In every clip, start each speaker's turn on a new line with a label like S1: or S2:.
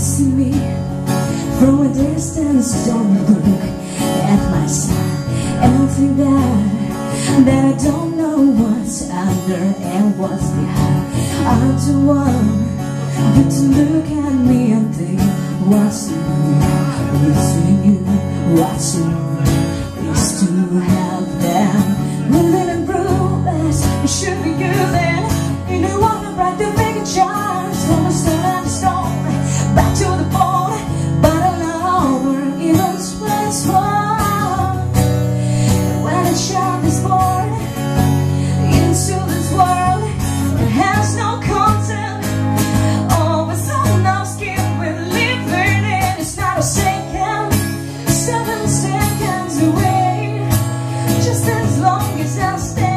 S1: see me from a distance. Don't look at my side and think that I don't know what's under and what's behind. I don't want you to look at me and think what's in you, it's in you, what's in you is to help them living and bruised. It should be you then. You don't want to break the bigger charge from the stone and the stone back to the bone, but alone or even space for when a child is born into this world, it has no content, always on our skin with living in. It's not a second, 7 seconds away, just as long as I stay.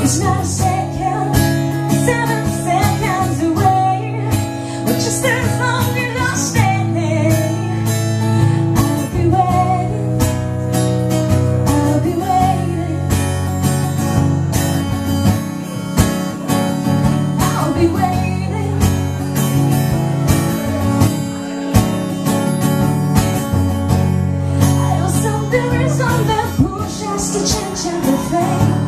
S1: It's not a second, 7 seconds away, but just as long as I stay, I'll be waiting, I'll be waiting, I'll be waiting. I know something is on that push us to change everything.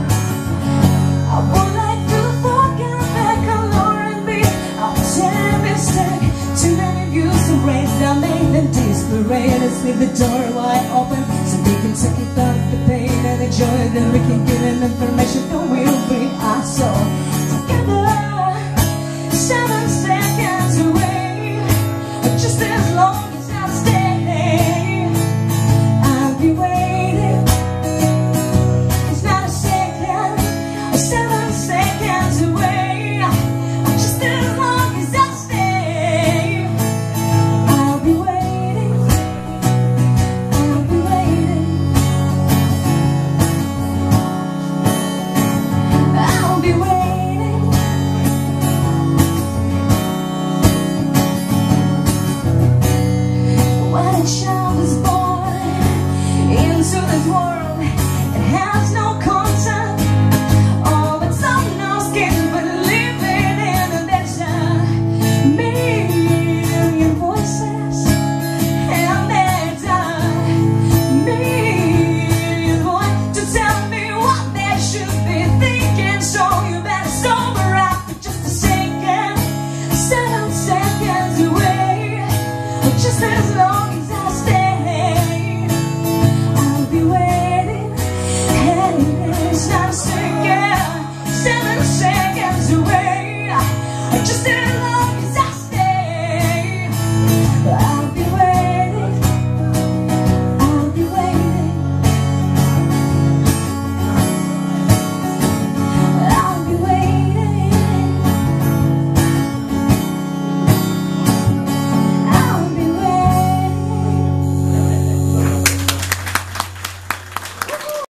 S1: I would like to forget that color and be a mistake. Too many views to raise that made them desperate. Let's leave the door wide open.